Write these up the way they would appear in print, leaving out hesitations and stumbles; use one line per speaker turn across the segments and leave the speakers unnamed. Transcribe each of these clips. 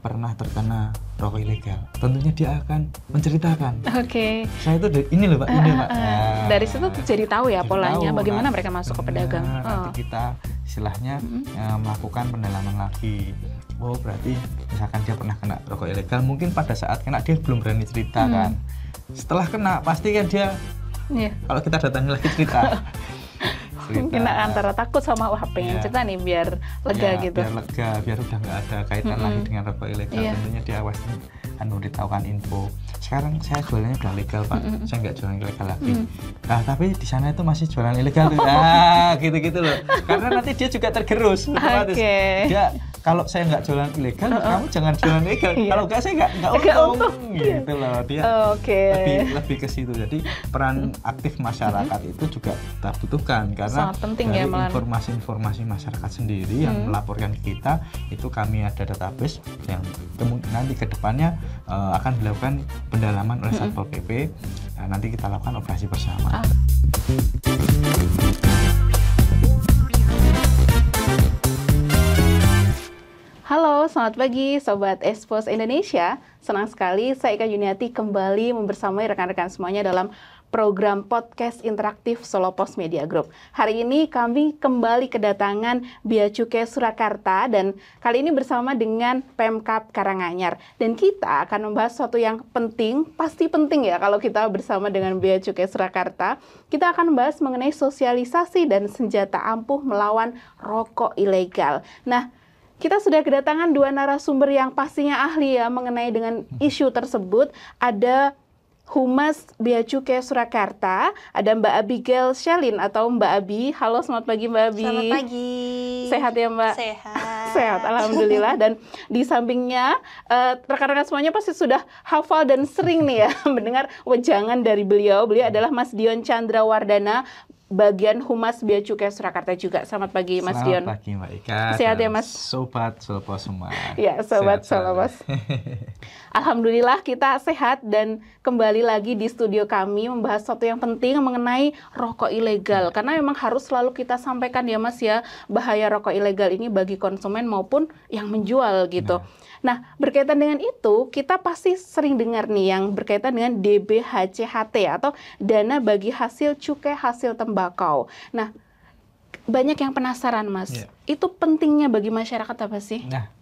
pernah terkena rokok ilegal, tentunya dia akan menceritakan.
Oke.
Saya itu ini loh Pak, ini Pak.
Dari situ jadi tahu ya
Jadi
polanya
tahu,
bagaimana mereka masuk ke pedagang.
Nanti kita istilahnya melakukan pendalaman lagi. Oh berarti misalkan dia pernah kena rokok ilegal, mungkin pada saat kena dia belum berani cerita kan. Setelah kena pasti kan dia, kalau kita datangi lagi cerita.
Mungkin antara takut sama wah pengen cerita nih biar lega gitu.
Biar lega, biar udah nggak ada kaitan lagi dengan rokok ilegal. Tentunya dia pasti diberitahukan info. Sekarang saya jualannya udah legal Pak, saya nggak jualan ilegal lagi. Nah tapi di sana itu masih jualan ilegal tuh. Gitu-gitu loh. Karena nanti dia juga tergerus. Dia kalau saya nggak jualan ilegal, kamu jangan jualan ilegal. Kalau nggak saya nggak untung. Gitu loh. Dia lebih ke situ. Jadi peran aktif masyarakat itu juga kita butuhkan karena
sangat penting
dari
ya,
informasi masyarakat sendiri yang melaporkan ke kita itu kami ada database yang nanti ke depannya akan dilakukan pendalaman oleh Satpol PP. Nanti kita lakukan operasi bersama.
Halo, selamat pagi Sobat Expos Indonesia. Senang sekali saya Ika Yuniati kembali membersamai rekan-rekan semuanya dalam program podcast interaktif Solo Pos Media Group. Hari ini kami kembali kedatangan Bea Cukai Surakarta dan kali ini bersama dengan Pemkab Karanganyar. Dan kita akan membahas sesuatu yang penting, pasti penting ya kalau kita bersama dengan Bea Cukai Surakarta. Kita akan membahas mengenai sosialisasi dan senjata ampuh melawan rokok ilegal. Nah, kita sudah kedatangan dua narasumber yang pastinya ahli ya mengenai dengan isu tersebut. Ada Humas Bea Cukai Surakarta, ada Mbak Abigail Shelin atau Mbak Abi. Halo, selamat pagi Mbak Abi.
Selamat pagi.
Sehat ya Mbak?
Sehat.
Sehat, alhamdulillah. Dan di sampingnya rekan-rekan semuanya pasti sudah hafal dan sering nih ya mendengar wejangan dari beliau. Beliau adalah Mas Dion Chandrawardana, bagian Humas Bea Cukai Surakarta juga. Selamat pagi Mas Dion.
Selamat pagi Mbak Ika.
Sehat ya Mas?
Sobat Solo Pos semua.
Ya, Sobat Solo Pos. Alhamdulillah kita sehat dan kembali lagi di studio kami membahas sesuatu yang penting mengenai rokok ilegal. Karena memang harus selalu kita sampaikan ya Mas ya, bahaya rokok ilegal ini bagi konsumen maupun yang menjual gitu. Nah, berkaitan dengan itu, kita pasti sering dengar nih yang berkaitan dengan DBHCHT atau dana bagi hasil cukai hasil tembakau. Nah, banyak yang penasaran Mas, itu pentingnya bagi masyarakat apa sih?
Nah,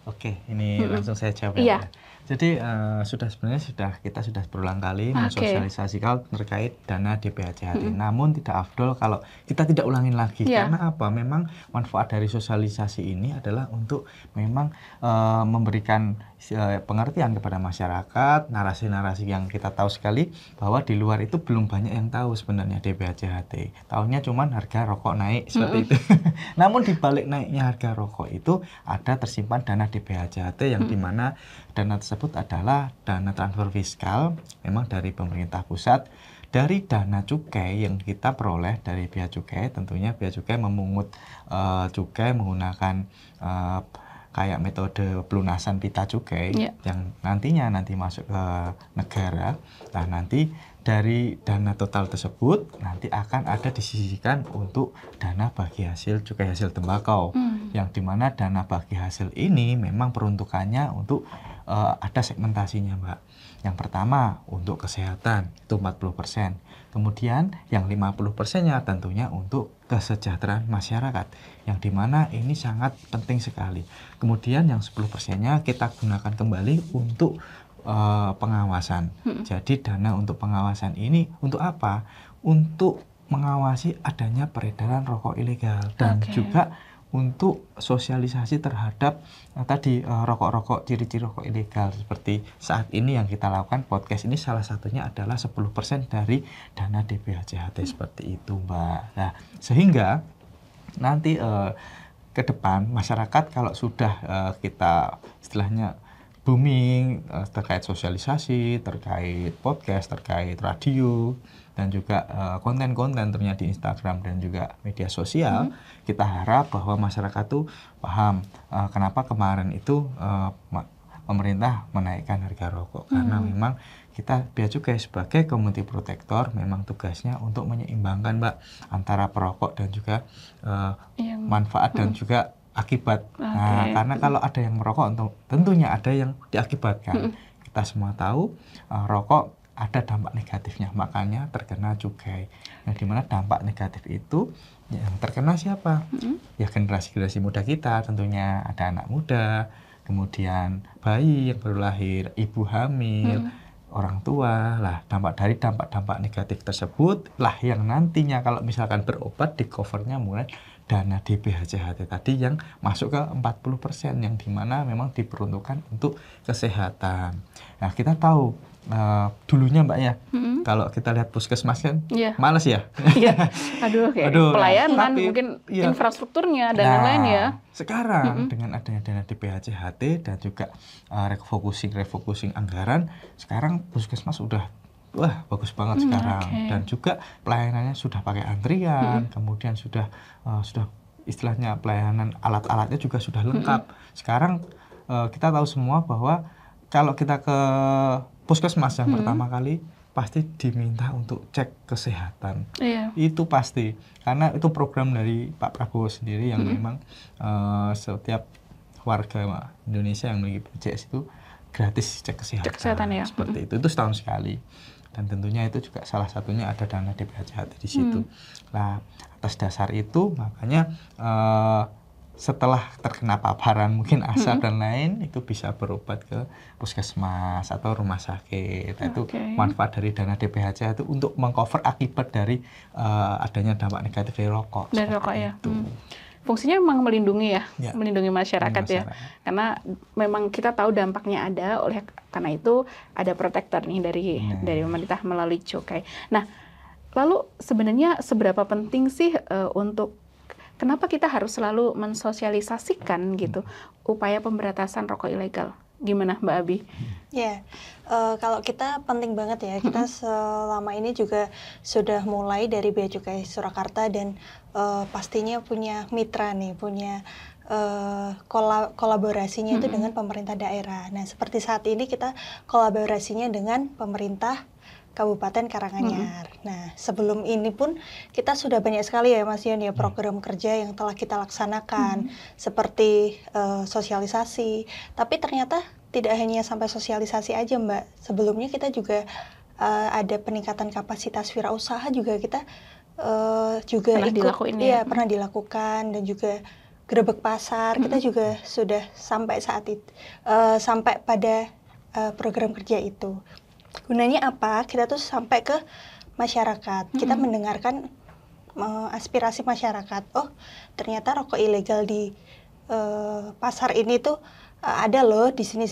oke, ini langsung saya jawab
ya.
Jadi kita sudah berulang kali mensosialisasikan terkait dana DBHCHT. Namun tidak afdol kalau kita tidak ulangin lagi. Karena apa? Memang manfaat dari sosialisasi ini adalah untuk memang memberikan pengertian kepada masyarakat, narasi-narasi yang kita tahu sekali bahwa di luar itu belum banyak yang tahu sebenarnya DBHCHT. Tahunya cuman harga rokok naik seperti itu. Namun di balik naiknya harga rokok itu ada tersimpan dana DBHCHT yang dimana dana tersebut adalah dana transfer fiskal memang dari pemerintah pusat dari dana cukai yang kita peroleh dari Bea Cukai. Tentunya Bea Cukai memungut cukai menggunakan kayak metode pelunasan pita cukai yang nanti masuk ke negara. Nah nanti dari dana total tersebut nanti akan ada disisihkan untuk dana bagi hasil cukai hasil tembakau. Yang dimana dana bagi hasil ini memang peruntukannya untuk ada segmentasinya Mbak. Yang pertama untuk kesehatan itu 40%. Kemudian yang 50%-nya tentunya untuk kesejahteraan masyarakat. Yang dimana ini sangat penting sekali. Kemudian yang 10%-nya kita gunakan kembali untuk pengawasan. Jadi dana untuk pengawasan ini untuk apa? Untuk mengawasi adanya peredaran rokok ilegal. Dan juga untuk sosialisasi terhadap tadi rokok-rokok, ciri-ciri rokok ilegal seperti saat ini yang kita lakukan podcast ini salah satunya adalah 10% dari dana DBHCHT seperti itu Mbak. Nah sehingga nanti ke depan masyarakat kalau sudah kita istilahnya booming terkait sosialisasi, terkait podcast, terkait radio dan juga konten-konten tentunya di Instagram dan juga media sosial, kita harap bahwa masyarakat tuh paham kenapa kemarin itu pemerintah menaikkan harga rokok. Karena memang kita Bea Cukai sebagai community protector memang tugasnya untuk menyeimbangkan Mbak antara perokok dan juga manfaat dan juga akibat. Nah, karena kalau ada yang merokok, tentunya ada yang diakibatkan. Kita semua tahu rokok ada dampak negatifnya, makanya terkena cukai. Nah, di mana dampak negatif itu yang terkena siapa? Ya generasi-generasi muda kita, tentunya ada anak muda, kemudian bayi yang baru lahir, ibu hamil, orang tua. Lah, dampak negatif tersebut lah yang nantinya kalau misalkan berobat di covernya mulai dana DBHCHT tadi yang masuk ke 40%, yang dimana memang diperuntukkan untuk kesehatan. Nah, kita tahu dulunya Mbak ya, kalau kita lihat puskesmas kan males ya.
Aduh, pelayanan, mungkin infrastrukturnya dan lain-lain ya.
Sekarang dengan adanya dana DBHCHT dan juga refocusing anggaran, sekarang puskesmas udah bagus banget sekarang. Dan juga pelayanannya sudah pakai antrian, kemudian sudah istilahnya pelayanan alat-alatnya juga sudah lengkap. Sekarang kita tahu semua bahwa kalau kita ke puskesmas yang pertama kali pasti diminta untuk cek kesehatan. Itu pasti, karena itu program dari Pak Prabowo sendiri yang memang setiap warga Indonesia yang memiliki BPJS itu gratis cek kesehatan ya. Seperti itu setahun sekali. Dan tentunya itu juga salah satunya ada dana DBHCHT di situ. Nah, atas dasar itu makanya setelah terkena paparan mungkin asap dan lain, itu bisa berobat ke puskesmas atau rumah sakit. Itu manfaat dari dana DBHCHT itu untuk mengcover akibat dari adanya dampak negatif dari rokok.
Dari rokok ya. Fungsinya memang melindungi melindungi masyarakat ya. Karena memang kita tahu dampaknya ada, oleh karena itu ada protektor nih dari pemerintah melalui cukai. Nah, lalu sebenarnya seberapa penting sih untuk kenapa kita harus selalu mensosialisasikan gitu upaya pemberantasan rokok ilegal? Gimana Mbak Abi?
Kalau kita penting banget ya, kita selama ini juga sudah mulai dari Bea Cukai Surakarta dan pastinya punya mitra nih, punya kolaborasinya itu dengan pemerintah daerah. Nah, seperti saat ini kita kolaborasinya dengan pemerintah Kabupaten Karanganyar. Nah, sebelum ini pun kita sudah banyak sekali ya Mas Yon ya program kerja yang telah kita laksanakan seperti sosialisasi. Tapi ternyata tidak hanya sampai sosialisasi aja Mbak. Sebelumnya kita juga ada peningkatan kapasitas wirausaha juga kita juga pernah dilakukan, dan juga gerebek pasar kita juga sudah sampai saat itu sampai pada program kerja itu. Gunanya apa? Kita tuh sampai ke masyarakat. Kita mendengarkan aspirasi masyarakat. Oh, ternyata rokok ilegal di pasar ini tuh ada loh di sini.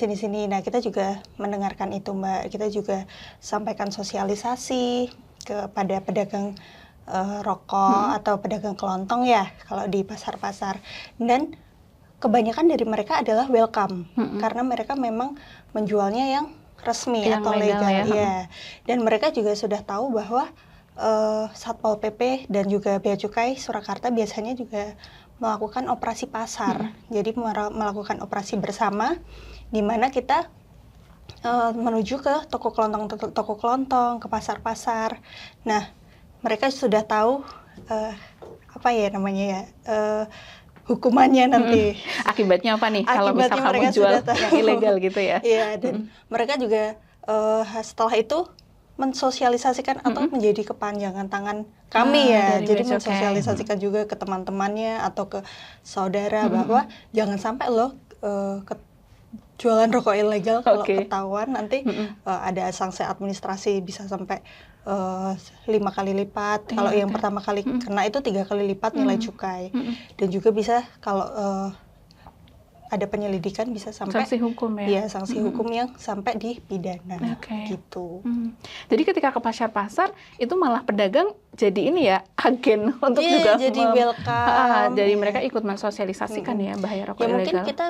Nah, kita juga mendengarkan itu, Mbak. Kita juga sampaikan sosialisasi kepada pedagang rokok atau pedagang kelontong ya, kalau di pasar-pasar. Dan kebanyakan dari mereka adalah welcome, karena mereka memang menjualnya yang resmi yang atau legal ya. Dan mereka juga sudah tahu bahwa Satpol PP dan juga Bea Cukai Surakarta biasanya juga melakukan operasi pasar. Jadi melakukan operasi bersama, di mana kita menuju ke toko kelontong, ke pasar-pasar. Nah, mereka sudah tahu hukumannya nanti.
Akibatnya apa nih kalau misal kamu jual yang ilegal gitu ya?
Iya, dan mereka juga setelah itu mensosialisasikan atau menjadi kepanjangan tangan kami ya. Jadi mensosialisasikan juga ke teman-temannya atau ke saudara bahwa jangan sampai loh jualan rokok ilegal, kalau ketahuan nanti ada sanksi administrasi bisa sampai 5 kali lipat. Kalau yang pertama kali kena itu 3 kali lipat nilai cukai. Dan juga bisa kalau ada penyelidikan bisa sampai
sanksi hukum ya.
Iya, sanksi hukum yang sampai di pidana gitu.
Jadi ketika ke pasar-pasar itu malah pedagang jadi ini ya, agen untuk juga
jadi welcome.
Jadi mereka ikut mensosialisasikan ya bahaya rokok ilegal.
Mungkin kita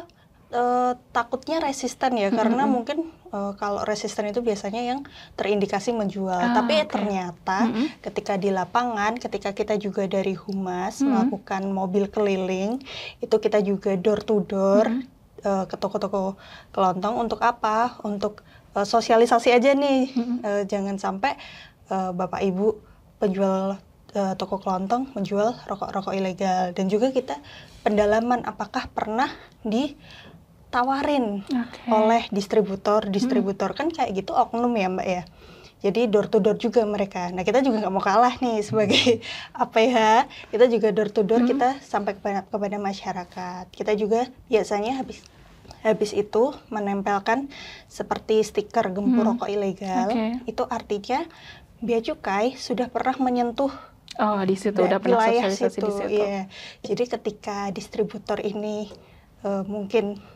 takutnya resisten ya, karena mungkin kalau resisten itu biasanya yang terindikasi menjual. Tapi ternyata ketika di lapangan, ketika kita juga dari Humas melakukan mobil keliling, itu kita juga door to door ke toko-toko kelontong. Untuk apa? Untuk sosialisasi aja nih. Jangan sampai Bapak Ibu penjual toko kelontong menjual rokok-rokok ilegal. Dan juga kita pendalaman apakah pernah ditawarin oleh distributor kan kayak gitu oknum ya Mbak ya. Jadi door to door juga mereka. Nah kita juga nggak mau kalah nih sebagai kita juga door to door kita sampai kepada masyarakat. Kita juga biasanya habis itu menempelkan seperti stiker gempur rokok ilegal. Itu artinya Bea Cukai sudah pernah menyentuh
di situ udah pernah sosialisasi di situ.
Iya. Jadi ketika distributor ini mungkin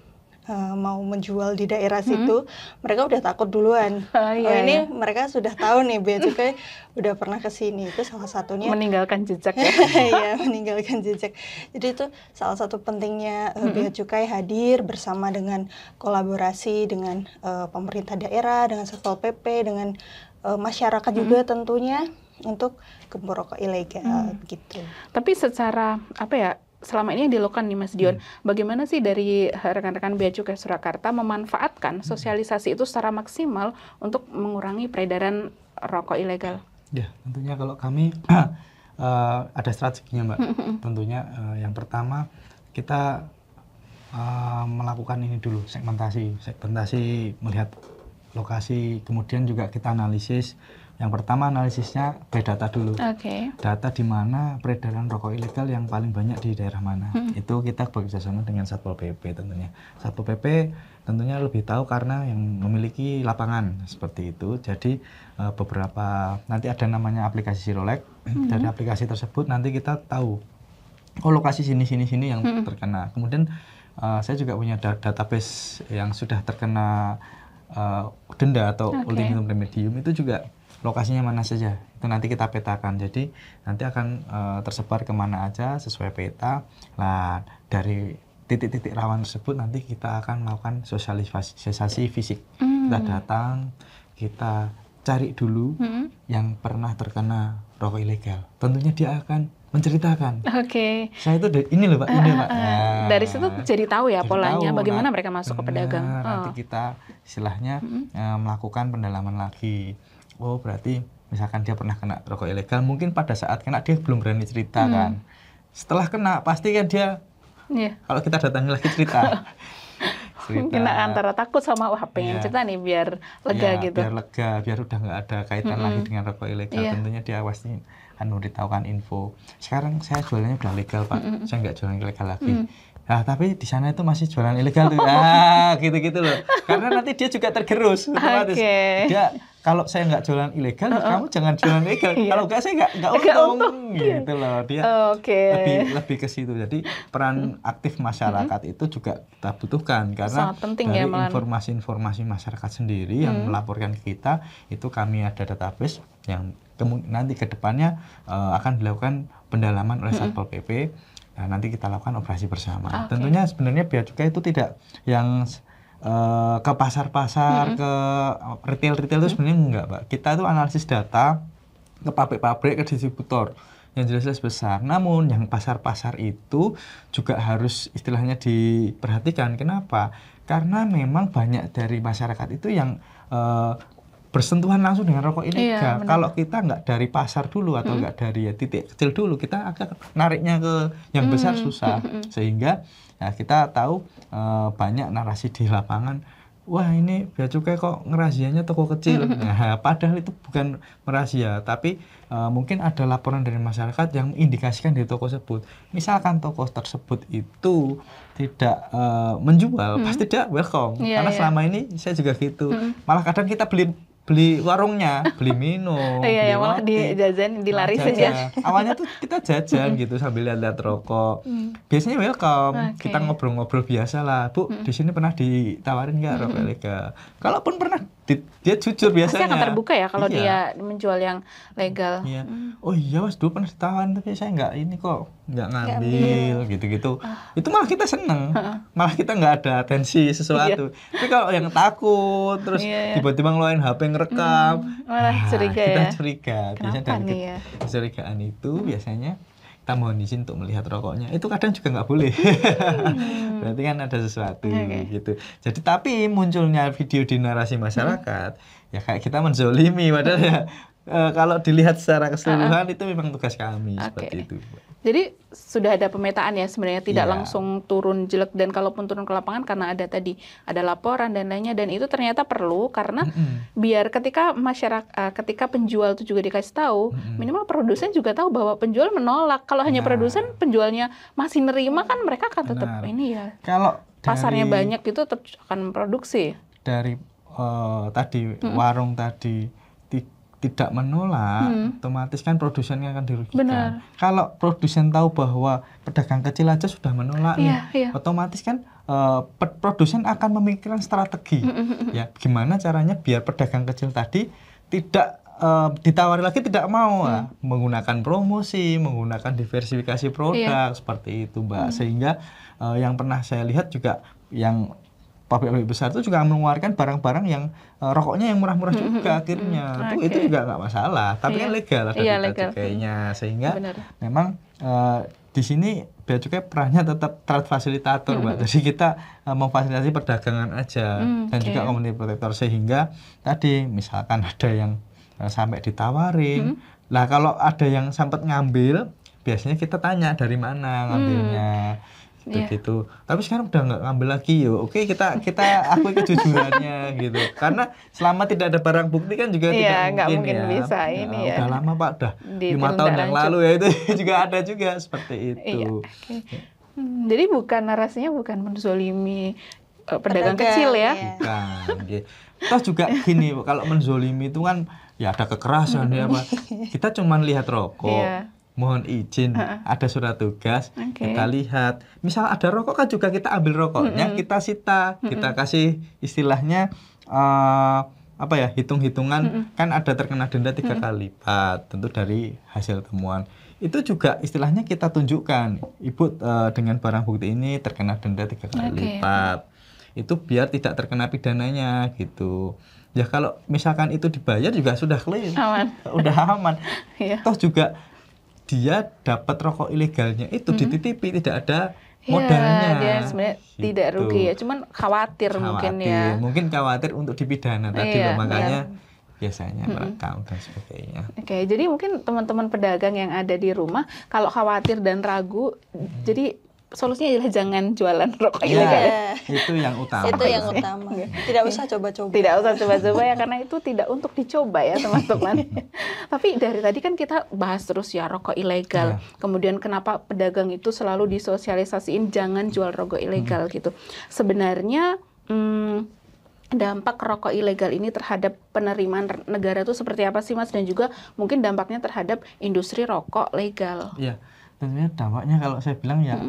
mau menjual di daerah situ, mereka udah takut duluan. Ini mereka sudah tahu nih Bea Cukai udah pernah ke sini. Itu salah satunya
meninggalkan jejak ya.
Iya, meninggalkan jejak. Jadi itu salah satu pentingnya Bea Cukai hadir bersama dengan kolaborasi dengan pemerintah daerah, dengan Satpol PP, dengan masyarakat juga tentunya untuk gempur rokok ilegal gitu.
Tapi secara selama ini yang dilakukan nih Mas Dion, bagaimana sih dari rekan-rekan Bea Cukai Surakarta memanfaatkan sosialisasi itu secara maksimal untuk mengurangi peredaran rokok ilegal?
Ya, tentunya kalau kami ada strateginya Mbak. Tentunya yang pertama kita melakukan ini dulu, segmentasi melihat lokasi, kemudian juga kita analisis. Yang pertama analisisnya by data dulu. Data di mana peredaran rokok ilegal yang paling banyak di daerah mana. Itu kita bekerjasama dengan Satpol PP tentunya. Satpol PP tentunya lebih tahu karena yang memiliki lapangan seperti itu. Jadi beberapa nanti ada namanya aplikasi Sirolek. Dari aplikasi tersebut nanti kita tahu lokasi sini yang terkena. Kemudian saya juga punya database yang sudah terkena denda atau ultimum remedium, itu juga lokasinya mana saja, itu nanti kita petakan. Jadi nanti akan tersebar kemana aja sesuai peta. Nah dari titik-titik rawan tersebut nanti kita akan melakukan sosialisasi fisik. Kita datang, kita cari dulu yang pernah terkena rokok ilegal. Tentunya dia akan menceritakan. Saya itu ini loh Pak, ini Pak.
Dari situ jadi tahu ya polanya, bagaimana mereka masuk ke pedagang.
Nanti kita istilahnya melakukan pendalaman lagi. Oh berarti misalkan dia pernah kena rokok ilegal, mungkin pada saat kena dia belum berani cerita kan. Setelah kena pasti kan dia, kalau kita datangi lagi cerita.
Mungkin antara takut sama pengen cerita nih biar lega gitu.
Biar lega, biar udah nggak ada kaitan lagi dengan rokok ilegal. Tentunya dia pasti akan memberitahukan info. Sekarang saya jualannya udah legal Pak, saya nggak jualan ilegal lagi. Nah, tapi di sana itu masih jualan ilegal tuh. Gitu-gitu loh. Karena nanti dia juga tergerus otomatis. Dia kalau saya nggak jualan ilegal, kamu jangan jualan ilegal. Kalau nggak saya nggak untung gitu loh. Dia lebih ke situ. Jadi peran aktif masyarakat itu juga kita butuhkan karena dari informasi-informasi masyarakat sendiri yang melaporkan ke kita itu kami ada database yang nanti ke depannya akan dilakukan pendalaman oleh Satpol PP. Nah, nanti kita lakukan operasi bersama. Tentunya sebenarnya Bea Cukai itu tidak yang ke pasar-pasar, ke retail-retail itu sebenarnya enggak, Pak. Kita itu analisis data ke pabrik-pabrik, ke distributor yang jelas-jelas besar. Namun yang pasar-pasar itu juga harus istilahnya diperhatikan. Kenapa? Karena memang banyak dari masyarakat itu yang bersentuhan langsung dengan rokok ilegal. Kalau kita nggak dari pasar dulu atau nggak dari titik kecil dulu, kita akan nariknya ke yang besar susah. Sehingga kita tahu banyak narasi di lapangan, wah ini Bea Cukai kok ngerazianya toko kecil. Nah, padahal itu bukan merazia, tapi mungkin ada laporan dari masyarakat yang mengindikasikan di toko tersebut. Misalkan toko tersebut itu tidak menjual, pasti dia welcome. Karena selama ini saya juga gitu. Malah kadang kita beli warungnya, beli minum, beli
malah dijajan, dilari saja.
Awalnya tuh kita jajan gitu sambil lihat rokok. Biasanya welcome, kita ngobrol-ngobrol biasa lah. Bu, di sini pernah ditawarin nggak rokok ilegal? Kalaupun pernah, dia jujur biasanya.
Pasti akan terbuka ya kalau dia menjual yang legal.
Oh iya Mas, dulu pernah ditawarin tapi saya nggak ngambil gitu-gitu. Itu malah kita seneng, malah kita nggak ada atensi sesuatu. Tapi kalau yang takut terus tiba-tiba ngeluarin HP ngerekam,
curiga
kita
ya.
curiga. Biasanya dari kecurigaan itu biasanya kita mohon izin untuk melihat rokoknya. Itu kadang juga nggak boleh. Berarti kan ada sesuatu gitu. Jadi tapi munculnya video di narasi masyarakat, ya kayak kita menzolimi padahal ya kalau dilihat secara keseluruhan itu memang tugas kami seperti itu.
Jadi sudah ada pemetaan ya sebenarnya, tidak langsung turun jelek, dan kalaupun turun ke lapangan karena ada tadi ada laporan dan lainnya, dan itu ternyata perlu karena biar ketika masyarakat, ketika penjual itu juga dikasih tahu, minimal produsen juga tahu bahwa penjual menolak. Kalau hanya produsen penjualnya masih nerima kan mereka akan tetap ini ya.
Kalau
pasarnya banyak itu tetap akan memproduksi.
Dari tadi warung tadi tidak menolak, otomatis kan produsennya akan dirugikan.
Benar.
Kalau produsen tahu bahwa pedagang kecil aja sudah menolak otomatis kan produsen akan memikirkan strategi. Ya, gimana caranya biar pedagang kecil tadi tidak ditawari lagi, tidak mau menggunakan promosi, menggunakan diversifikasi produk seperti itu, Mbak. Sehingga yang pernah saya lihat juga yang pabrik-pabrik besar itu juga mengeluarkan barang-barang yang rokoknya yang murah-murah juga akhirnya. Itu juga nggak masalah, tapi kan legal ada cukainya. Sehingga memang di sini bea cukai perannya tetap trade fasilitator, Mbak. Jadi kita memfasilitasi perdagangan aja dan juga community protector, sehingga tadi misalkan ada yang sampai ditawarin. Lah kalau ada yang sempat ngambil, biasanya kita tanya dari mana ngambilnya. Gitu. Tapi sekarang udah nggak ngambil lagi yo. Oke, kita akui kejujurannya gitu. Karena selama tidak ada barang bukti kan juga tidak mungkin
bisa ini ya.
Udah lama Pak, udah 5 tahun yang lalu ya, itu juga ada juga seperti itu.
Jadi narasinya bukan menzolimi pedagang kecil ya.
Bukan. Terus juga gini, kalau menzolimi itu kan ya ada kekerasan ya Pak. Kita cuma lihat rokok. Mohon izin, ada surat tugas, kita lihat. Misal ada rokok kan juga kita ambil rokoknya, kita sita, kita kasih istilahnya hitung-hitungan, kan ada terkena denda 3 kali lipat, tentu dari hasil temuan. Itu juga istilahnya kita tunjukkan, Ibu dengan barang bukti ini terkena denda 3 kali lipat. Itu biar tidak terkena pidananya gitu. Ya kalau misalkan itu dibayar juga sudah clean, udah aman. Toh juga dia dapat rokok ilegalnya itu dititipi, tidak ada modalnya.
Dia sebenarnya tidak rugi ya, cuman khawatir mungkin ya.
Mungkin khawatir untuk dipidana tadi makanya biasanya merekam dan sebagainya.
Jadi mungkin teman-teman pedagang yang ada di rumah kalau khawatir dan ragu, jadi solusinya adalah jangan jualan rokok ilegal.
Itu yang utama.
Itu yang utama. Tidak usah coba-coba.
Tidak usah coba-coba ya, karena itu tidak untuk dicoba ya teman-teman. Tapi dari tadi kan kita bahas terus ya rokok ilegal. Kemudian kenapa pedagang itu selalu disosialisasiin jangan jual rokok ilegal gitu. Sebenarnya dampak rokok ilegal ini terhadap penerimaan negara itu seperti apa sih Mas? Dan juga mungkin dampaknya terhadap industri rokok legal.
Iya, tentunya dampaknya kalau saya bilang ya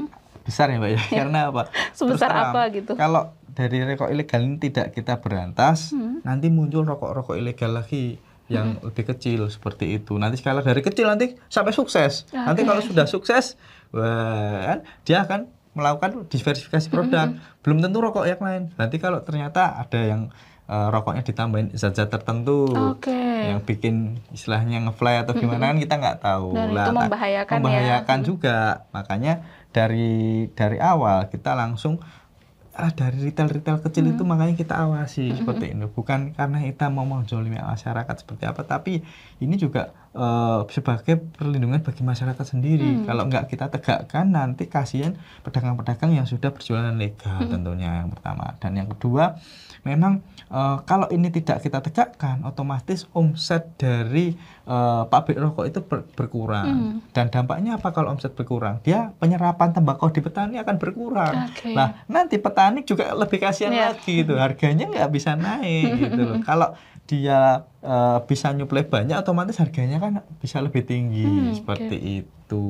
besar ya Mbak ya. Karena apa?
Sebesar apa gitu?
Kalau dari rokok ilegal ini tidak kita berantas, nanti muncul rokok-rokok ilegal lagi yang lebih kecil seperti itu. Nanti skala dari kecil nanti sampai sukses. Nanti kalau sudah sukses, wah, dia akan melakukan diversifikasi produk. Belum tentu rokok yang lain. Nanti kalau ternyata ada yang rokoknya ditambahin zat-zat tertentu yang bikin istilahnya nge-fly atau gimana kan kita nggak tahu.
Dan itu membahayakan
juga. Makanya dari awal kita langsung dari retail kecil itu makanya kita awasi seperti ini. Bukan karena kita mau menzolimi masyarakat seperti apa, tapi ini juga sebagai perlindungan bagi masyarakat sendiri. Kalau nggak kita tegakkan, nanti kasihan pedagang-pedagang yang sudah berjualan legal tentunya yang pertama. Dan yang kedua, memang kalau ini tidak kita tegakkan, otomatis omset dari pabrik rokok itu berkurang. Dan dampaknya apa kalau omset berkurang? Dia penyerapan tembakau di petani akan berkurang. Nah, nanti petani juga lebih kasihan lagi gitu. Harganya nggak bisa naik gitu loh. Kalau dia bisa nyuplai banyak, otomatis harganya kan bisa lebih tinggi seperti itu.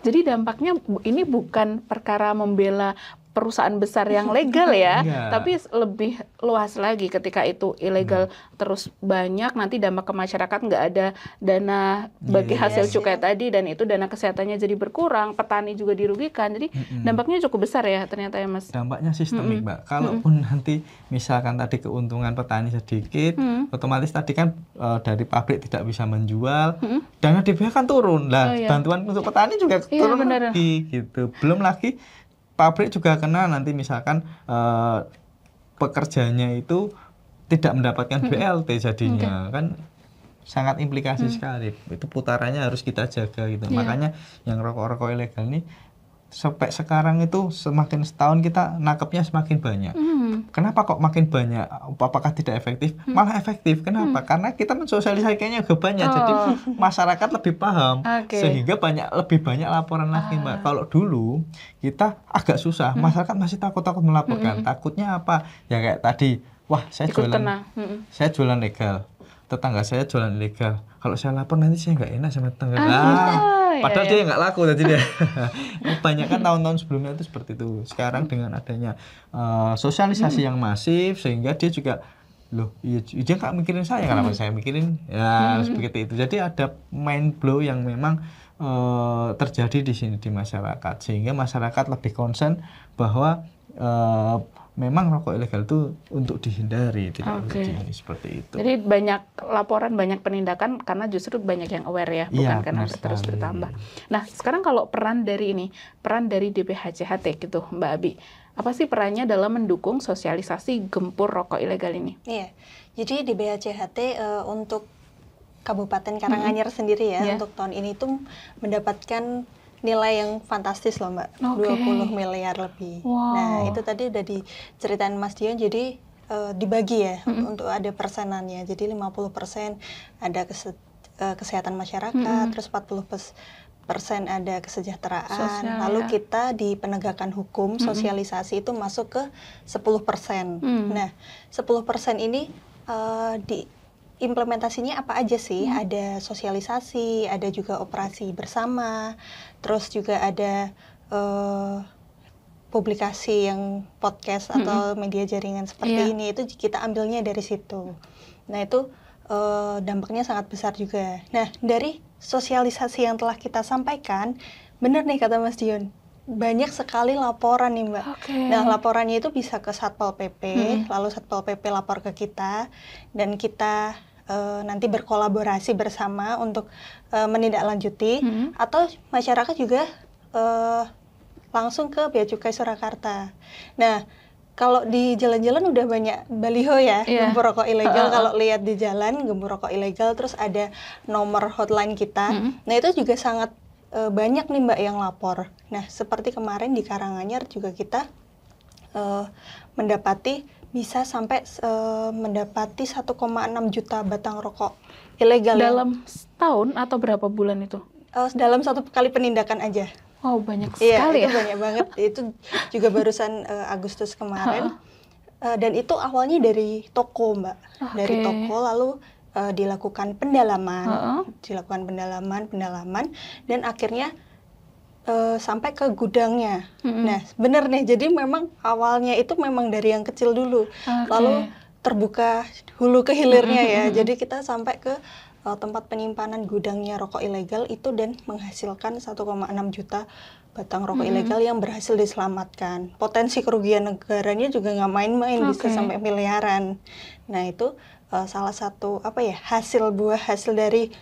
Jadi dampaknya ini bukan perkara membela perusahaan besar yang legal ya, tapi lebih luas lagi ketika itu ilegal terus banyak, nanti dampak ke masyarakat nggak ada dana bagi hasil cukai tadi, dan itu dana kesehatannya jadi berkurang, petani juga dirugikan, jadi dampaknya cukup besar ya ternyata ya Mas.
Dampaknya sistemik Mbak, kalaupun nanti misalkan tadi keuntungan petani sedikit, otomatis tadi kan dari pabrik tidak bisa menjual, dana DBH kan turun, lah bantuan untuk petani juga turun lagi gitu, belum lagi pabrik juga kena nanti misalkan pekerjanya itu tidak mendapatkan BLT jadinya kan sangat implikasi sekali. Itu putarannya harus kita jaga gitu. Makanya yang rokok-rokok ilegal ini sampai sekarang itu semakin setahun kita nangkepnya semakin banyak. Kenapa kok makin banyak? Apakah tidak efektif? Malah efektif. Kenapa? Karena kita mensosialisasikannya juga banyak. Jadi masyarakat lebih paham sehingga lebih banyak laporan lagi, Mbak. Kalau dulu kita agak susah, masyarakat masih takut-takut melaporkan. Takutnya apa? Ya kayak tadi, wah saya jualan legal. Tetangga saya jualan ilegal. Kalau saya lapor nanti saya nggak enak sama tetangga. Padahal dia nggak laku tadi dia. Banyak kan tahun-tahun sebelumnya itu seperti itu. Sekarang dengan adanya sosialisasi yang masif sehingga dia juga dia nggak mikirin saya, kenapa saya mikirin seperti itu. Jadi ada mind blow yang memang terjadi di sini di masyarakat sehingga masyarakat lebih concern bahwa memang rokok ilegal itu untuk dihindari, tidak seperti itu.
Jadi banyak laporan, banyak penindakan karena justru banyak yang aware ya, bukan karena terus bertambah. Nah, sekarang kalau peran dari DPHCHT gitu, Mbak Abi, apa sih perannya dalam mendukung sosialisasi gempur rokok ilegal ini?
Iya, jadi DPHCHT untuk Kabupaten Karanganyar sendiri ya, untuk tahun ini tuh mendapatkan nilai yang fantastis loh Mbak, 20 miliar lebih. Nah itu tadi udah diceritain Mas Dion, jadi dibagi ya untuk ada persenannya. Jadi 50% ada kesehatan masyarakat, terus 40% ada kesejahteraan. Lalu kita di penegakan hukum, sosialisasi itu masuk ke 10%. Nah 10% ini implementasinya apa aja sih? Ada sosialisasi, ada juga operasi bersama, terus juga ada publikasi yang podcast atau media jaringan seperti ini, itu kita ambilnya dari situ. Nah itu dampaknya sangat besar juga. Nah dari sosialisasi yang telah kita sampaikan, benar nih kata Mas Dion, banyak sekali laporan nih Mbak. Nah laporannya itu bisa ke Satpol PP, lalu Satpol PP lapor ke kita, dan kita nanti berkolaborasi bersama untuk menindaklanjuti, atau masyarakat juga langsung ke Bea Cukai Surakarta. Nah, kalau di jalan-jalan udah banyak baliho ya, gempur rokok ilegal. Kalau lihat di jalan, gempur rokok ilegal, terus ada nomor hotline kita. Nah, itu juga sangat banyak nih Mbak yang lapor. Nah, seperti kemarin di Karanganyar juga kita bisa sampai mendapati 1,6 juta batang rokok ilegal.
Dalam setahun atau berapa bulan itu?
Dalam satu kali penindakan aja.
Wow, banyak sekali
itu banyak banget. Itu juga barusan Agustus kemarin. Dan itu awalnya dari toko, Mbak. Dari toko, lalu dilakukan pendalaman. Pendalaman, dan akhirnya sampai ke gudangnya. Nah, benar nih. Jadi memang awalnya itu memang dari yang kecil dulu. Lalu terbuka hulu ke hilirnya ya. Jadi kita sampai ke tempat penyimpanan gudangnya rokok ilegal itu dan menghasilkan 1,6 juta batang rokok ilegal yang berhasil diselamatkan. Potensi kerugian negaranya juga nggak main-main, bisa sampai miliaran. Nah itu salah satu hasil dari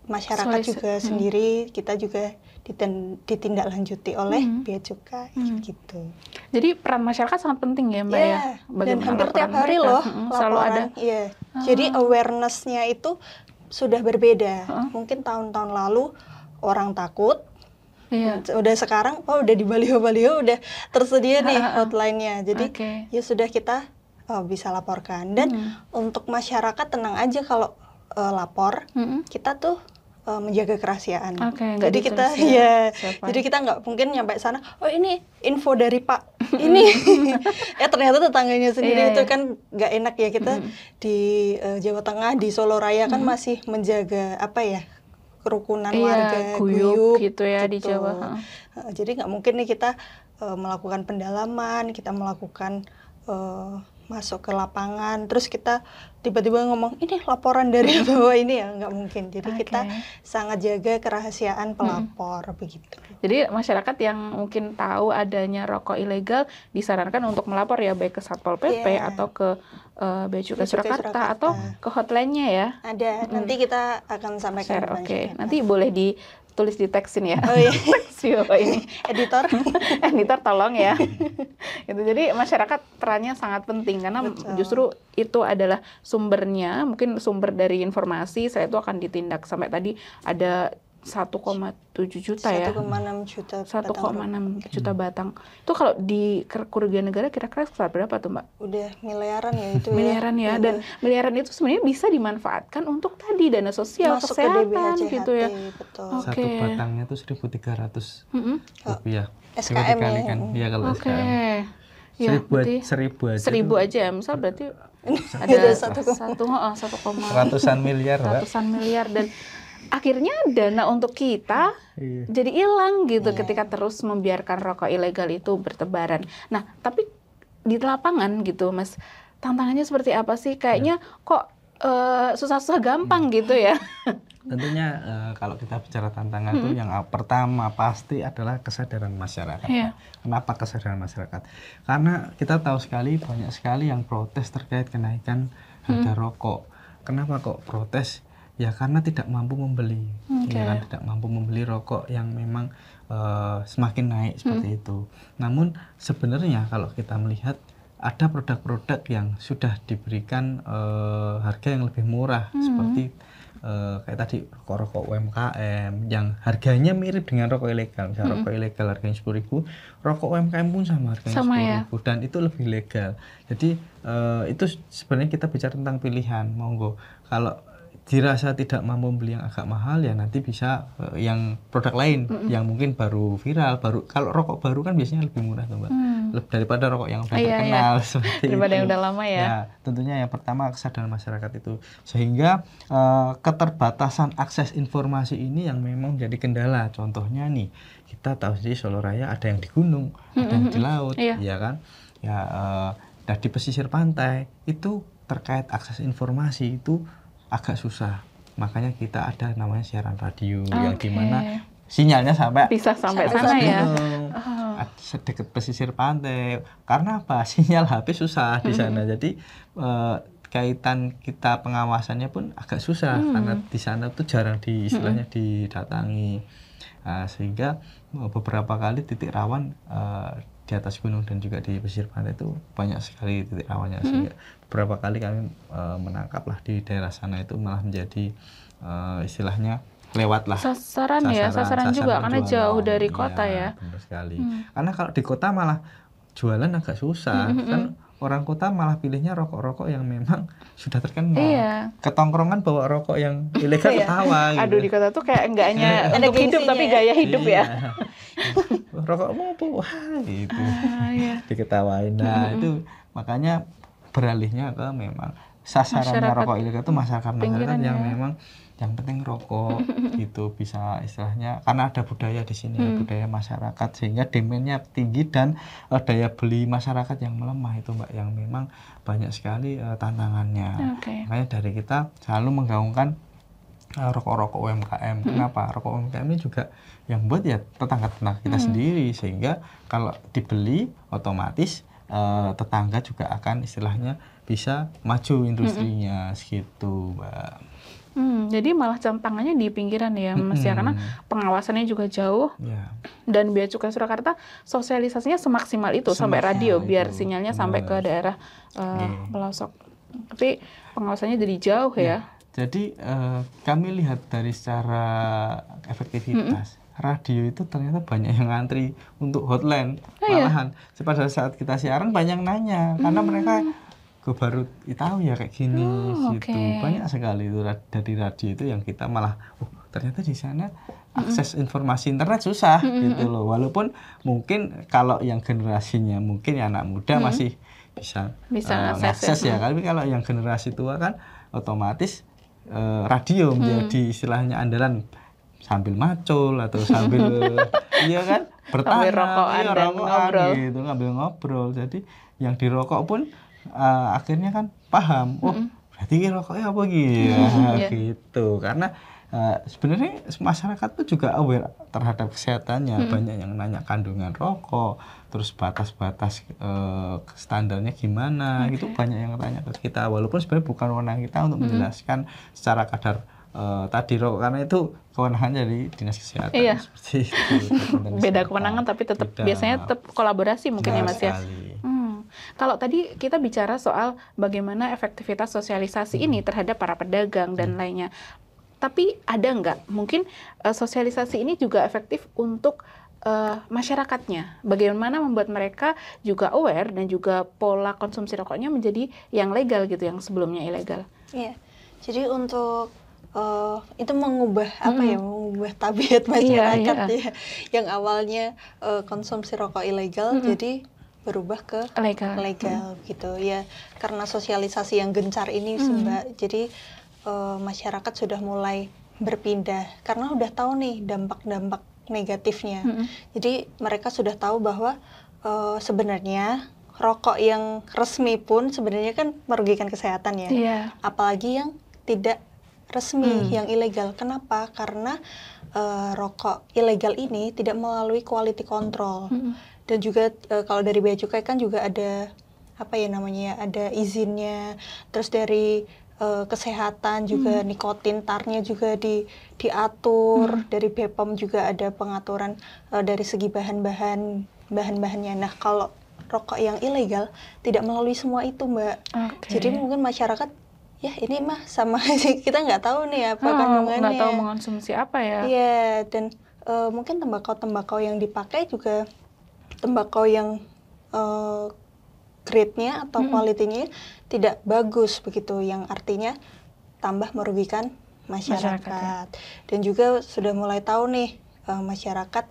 masyarakat juga sendiri, kita juga ditindaklanjuti oleh Bea Cukai gitu.
Jadi peran masyarakat sangat penting ya Mbak ya.
Dan hampir tiap hari loh
selalu ada.
Jadi awareness-nya itu sudah berbeda. Mungkin tahun-tahun lalu orang takut. Udah sekarang udah di baliho-baliho udah tersedia nih hotline-nya. Jadi ya sudah kita bisa laporkan. Dan untuk masyarakat tenang aja kalau lapor, kita tuh menjaga kerahasiaan. Jadi kita jadi kita nggak mungkin nyampe sana, ini info dari Pak ini. Ternyata tetangganya sendiri itu kan nggak enak ya, kita di Jawa Tengah, di Solo Raya kan masih menjaga kerukunan warga, guyup
gitu ya di Jawa.
Jadi nggak mungkin nih kita melakukan pendalaman, kita melakukan masuk ke lapangan, terus kita tiba-tiba ngomong ini laporan dari bawah ini, ya nggak mungkin. Jadi kita sangat jaga kerahasiaan pelapor begitu.
Jadi masyarakat yang mungkin tahu adanya rokok ilegal disarankan untuk melapor ya, baik ke Satpol PP atau ke Bea Cukai Surakarta atau ke hotline-nya ya.
Ada, nanti kita akan sampaikan.
Nanti boleh tulis di tekstin ya.
Oh iya.
Teksio ini.
Editor.
Editor tolong ya. Itu jadi masyarakat perannya sangat penting karena justru itu adalah sumbernya, mungkin sumber dari informasi. Saya itu akan ditindak sampai tadi ada 1,7 juta ya.
1,6 juta
1,6 juta batang. Itu kalau di kerugian negara kira-kira sekitar berapa tuh, Mbak?
Udah miliaran ya itu
miliaran ya. Dan miliaran itu sebenarnya bisa dimanfaatkan untuk tadi dana sosial,
masuk
kesehatan
ke DBHJHT,
gitu ya.
Betul.
Satu batangnya tuh 1.300 rupiah.
SKM
dikalikan. Ya kalau SKM.
Ya,
1000 aja.
1000 aja, misal berarti ada
ratusan miliar, Mbak.
Ratusan miliar dan akhirnya dana untuk kita jadi hilang gitu ketika terus membiarkan rokok ilegal itu bertebaran. Nah, tapi di lapangan gitu, Mas, tantangannya seperti apa sih? Kayaknya kok susah-susah gampang gitu ya.
Tentunya kalau kita bicara tantangan itu yang pertama pasti adalah kesadaran masyarakat. Kenapa kesadaran masyarakat? Karena kita tahu sekali banyak sekali yang protes terkait kenaikan harga rokok. Kenapa kok protes? Ya karena tidak mampu membeli, ya kan, tidak mampu membeli rokok yang memang semakin naik seperti itu. Namun sebenarnya kalau kita melihat ada produk-produk yang sudah diberikan harga yang lebih murah seperti kayak tadi rokok-rokok UMKM yang harganya mirip dengan rokok ilegal. Misalnya rokok ilegal harganya 10.000, rokok UMKM pun sama harganya 10.000 dan itu lebih legal. Jadi itu sebenarnya kita bicara tentang pilihan, monggo. Kalau dirasa tidak mampu membeli yang agak mahal ya nanti bisa yang produk lain yang mungkin baru viral, kalau rokok baru kan biasanya lebih murah tuh, Mbak. Daripada rokok yang udah terkenal seperti
daripada
itu.
yang udah lama ya.
Ya, tentunya yang pertama kesadaran masyarakat itu. Sehingga keterbatasan akses informasi ini yang memang menjadi kendala. Contohnya nih, kita tahu sih Solo Raya ada yang di gunung, ada yang di laut, ya kan? Ya dan di pesisir pantai itu terkait akses informasi itu agak susah, makanya kita ada namanya siaran radio yang dimana sinyalnya bisa sampai sana ya, sedekat pesisir pantai. Karena apa? Sinyal HP susah di sana, jadi kaitan kita pengawasannya pun agak susah karena di sana tuh jarang istilahnya didatangi, sehingga beberapa kali titik rawan di atas gunung dan juga di pesisir pantai itu banyak sekali titik rawannya, sehingga beberapa kali kami menangkap lah di daerah sana itu malah menjadi istilahnya lewat lah
sasaran juga karena jauh dari kota ya.
Benar sekali. Karena kalau di kota malah jualan agak susah kan, orang kota malah pilihnya rokok-rokok yang memang sudah terkenal. Ketongkrongan bawa rokok yang ilegal ketawa gitu.
Aduh, di kota tuh kayak enggak hanya untuk hidup tapi gaya hidup ya.
Rokokmu apa? Wah, gitu. Diketawain. Nah, itu makanya beralihnya ke memang sasarannya rokok ilegal itu masyarakat yang memang yang penting rokok itu bisa istilahnya karena ada budaya di sini, budaya masyarakat, sehingga demand-nya tinggi dan daya beli masyarakat yang melemah itu, Mbak, yang memang banyak sekali tantangannya. Makanya dari kita selalu menggaungkan rokok-rokok UMKM. Kenapa? Rokok UMKM ini juga yang buat ya tetangga-tetangga kita sendiri, sehingga kalau dibeli otomatis tetangga juga akan istilahnya bisa maju industrinya segitu, Mbak.
Jadi malah tantangannya di pinggiran ya, Mas ya, karena pengawasannya juga jauh. Dan Bea Cukai Surakarta sosialisasinya semaksimal itu sampai radio biar sinyalnya sampai ke daerah pelosok. Tapi pengawasannya jadi jauh ya.
Jadi kami lihat dari secara efektivitas radio itu ternyata banyak yang ngantri untuk hotline. Malahan pada saat kita siaran banyak yang nanya karena mereka gue baru tahu ya kayak gini gitu. Banyak sekali itu dari radio itu yang kita malah ternyata di sana akses informasi internet susah gitu loh. Walaupun mungkin kalau yang generasinya mungkin ya anak muda masih bisa akses ya. Tapi kalau yang generasi tua kan otomatis radio menjadi istilahnya andalan sambil macul atau sambil iya kan bertanam, rokokan gitu, ngambil ngobrol. Jadi yang dirokok pun akhirnya kan paham, berarti rokoknya apa gitu. Karena sebenarnya masyarakat tuh juga aware terhadap kesehatannya. Banyak yang nanya kandungan rokok, terus batas-batas standarnya gimana, gitu banyak yang tanya ke kita. Walaupun sebenarnya bukan wewenang kita untuk menjelaskan secara kadar tadi rokok karena itu kewenangan dari dinas kesehatan.
Iya.
Seperti itu.
Beda kewenangan tapi tetap biasanya tetap kolaborasi mungkin ya Mas ya. Kalau tadi kita bicara soal bagaimana efektivitas sosialisasi ini terhadap para pedagang dan lainnya. Tapi ada nggak mungkin sosialisasi ini juga efektif untuk masyarakatnya? Bagaimana membuat mereka juga aware dan juga pola konsumsi rokoknya menjadi yang legal gitu, yang sebelumnya ilegal?
Iya, jadi untuk itu mengubah mengubah tabiat masyarakat ya, yang awalnya konsumsi rokok ilegal jadi berubah ke legal gitu ya, karena sosialisasi yang gencar ini sih Mbak. Jadi masyarakat sudah mulai berpindah karena udah tahu nih dampak-dampak negatifnya. Jadi mereka sudah tahu bahwa sebenarnya rokok yang resmi pun sebenarnya kan merugikan kesehatan ya. Apalagi yang tidak resmi, yang ilegal. Kenapa? Karena rokok ilegal ini tidak melalui quality control. Dan juga kalau dari Bea Cukai kan juga ada ada izinnya. Terus dari kesehatan juga nikotin tarnya juga diatur. Dari BPOM juga ada pengaturan dari segi bahan-bahannya. Nah, kalau rokok yang ilegal tidak melalui semua itu Mbak. Jadi mungkin masyarakat ya ini mah sama kita nggak tahu nih apa kandungannya.
Nggak tahu mengonsumsi apa ya.
Iya, dan mungkin tembakau yang dipakai juga tembakau yang grade-nya atau quality-nya tidak bagus begitu, yang artinya tambah merugikan masyarakat. Dan juga sudah mulai tahu nih masyarakat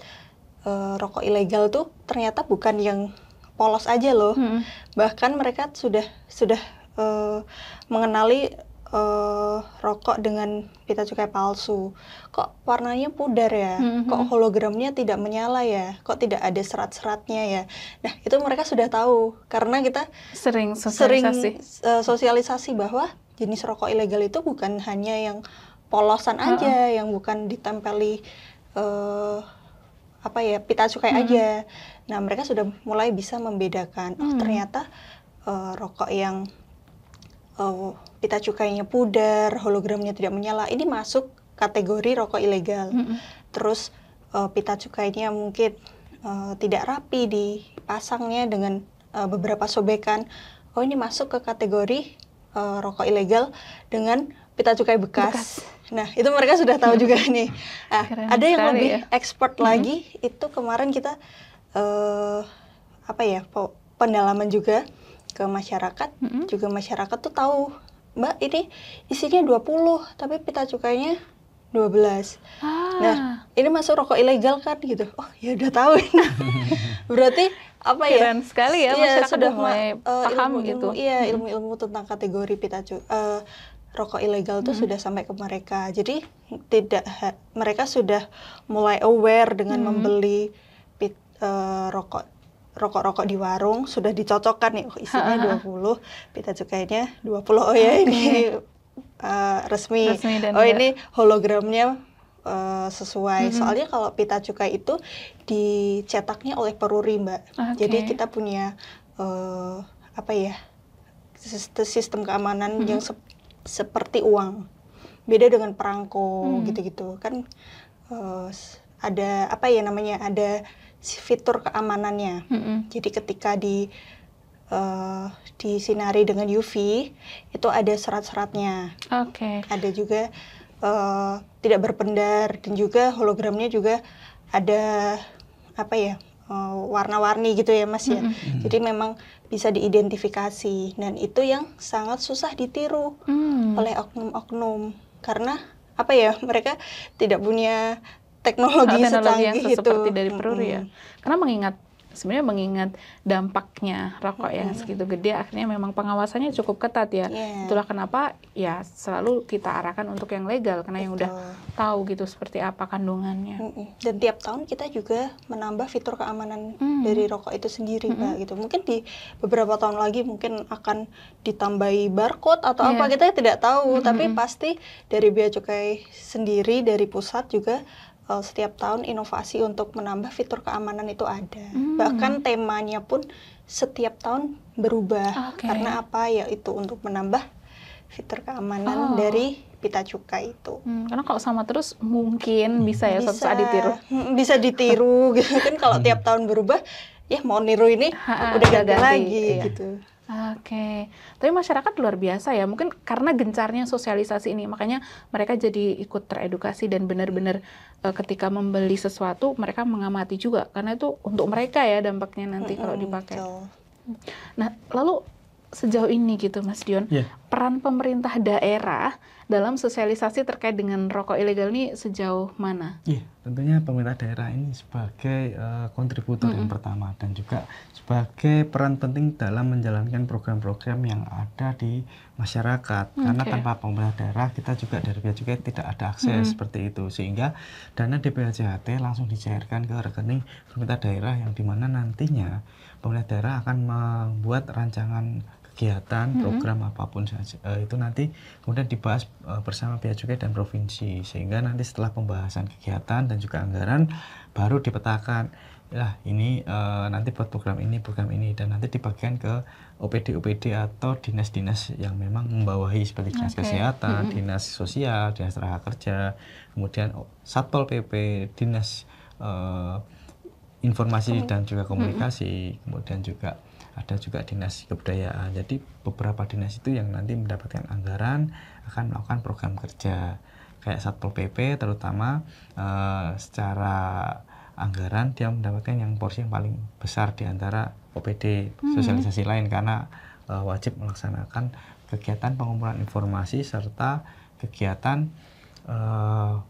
rokok ilegal tuh ternyata bukan yang polos aja loh. Bahkan mereka sudah mengenali rokok dengan pita cukai palsu. Kok warnanya pudar ya? Kok hologramnya tidak menyala ya? Kok tidak ada serat-seratnya ya? Nah, itu mereka sudah tahu karena kita
sering
sosialisasi bahwa jenis rokok ilegal itu bukan hanya yang polosan aja, yang bukan ditempeli pita cukai aja. Nah, mereka sudah mulai bisa membedakan. Oh, ternyata rokok yang pita cukainya pudar, hologramnya tidak menyala, ini masuk kategori rokok ilegal. Terus pita cukainya mungkin tidak rapi dipasangnya dengan beberapa sobekan. Oh, ini masuk ke kategori rokok ilegal dengan pita cukai bekas. Nah, itu mereka sudah tahu juga nih. Nah, ada yang lebih expert lagi, itu kemarin kita pendalaman juga ke masyarakat, juga masyarakat tuh tahu, Mbak ini isinya 20, tapi pita cukainya 12. Nah, ini masuk rokok ilegal kan gitu. Oh, ya udah tahu ini. Berarti
keren sekali ya, masyarakat sudah mulai paham gitu.
Iya, ilmu-ilmu tentang kategori rokok ilegal tuh sudah sampai ke mereka. Jadi mereka sudah mulai aware dengan membeli rokok-rokok di warung, sudah dicocokkan nih, isinya 20, pita cukainya 20, oh ya ini resmi ini hologramnya sesuai. Soalnya kalau pita cukai itu dicetaknya oleh peruri Mbak. Jadi kita punya sistem keamanan yang seperti uang, beda dengan perangko gitu-gitu kan. Ada ada fitur keamanannya. Jadi ketika disinari dengan UV itu ada serat-seratnya. Ada juga tidak berpendar, dan juga hologramnya juga ada warna-warni gitu ya Mas ya. Jadi memang bisa diidentifikasi, dan itu yang sangat susah ditiru oleh oknum-oknum karena mereka tidak punya teknologi
yang
secanggih itu
seperti dari peruri ya. Karena mengingat dampaknya rokok yang segitu gede, akhirnya memang pengawasannya cukup ketat ya. Itulah kenapa ya selalu kita arahkan untuk yang legal, karena yang udah tahu gitu seperti apa kandungannya.
Dan tiap tahun kita juga menambah fitur keamanan dari rokok itu sendiri Mbak gitu. Mungkin di beberapa tahun lagi mungkin akan ditambahi barcode atau apa, kita tidak tahu. Tapi pasti dari Bea Cukai sendiri, dari pusat juga setiap tahun inovasi untuk menambah fitur keamanan itu ada. Bahkan temanya pun setiap tahun berubah. Karena apa? Ya itu untuk menambah fitur keamanan dari pita cukai itu.
Karena kalau sama terus mungkin bisa ya suatu saat ditiru.
Bisa ditiru gitu kan, kalau tiap tahun berubah ya mau niru ini udah ganti lagi gitu.
Oke, tapi masyarakat luar biasa ya, mungkin karena gencarnya sosialisasi ini, makanya mereka jadi ikut teredukasi dan benar-benar ketika membeli sesuatu mereka mengamati juga, karena itu untuk mereka ya dampaknya nanti kalau dipakai. Nah, lalu sejauh ini gitu Mas Dion, peran pemerintah daerah dalam sosialisasi terkait dengan rokok ilegal ini sejauh mana?
Tentunya pemerintah daerah ini sebagai kontributor yang pertama dan juga sebagai peran penting dalam menjalankan program-program yang ada di masyarakat. Karena tanpa pemerintah daerah kita juga dari Bea Cukai tidak ada akses seperti itu, sehingga dana DPHJHT langsung dicairkan ke rekening pemerintah daerah yang dimana nantinya pemerintah daerah akan membuat rancangan kegiatan, program apapun saja itu nanti kemudian dibahas bersama Bea Cukai dan provinsi, sehingga nanti setelah pembahasan kegiatan dan juga anggaran baru dipetakan ini nanti buat program ini dan nanti dibagikan ke OPD atau dinas-dinas yang memang membawahi seperti dinas kesehatan, dinas sosial, dinas tenaga kerja, kemudian Satpol PP, dinas informasi dan juga komunikasi, kemudian juga ada juga dinas kebudayaan. Jadi beberapa dinas itu yang nanti mendapatkan anggaran akan melakukan program kerja. Kayak Satpol PP terutama secara anggaran dia mendapatkan yang porsi yang paling besar di antara OPD sosialisasi lain, karena wajib melaksanakan kegiatan pengumpulan informasi serta kegiatan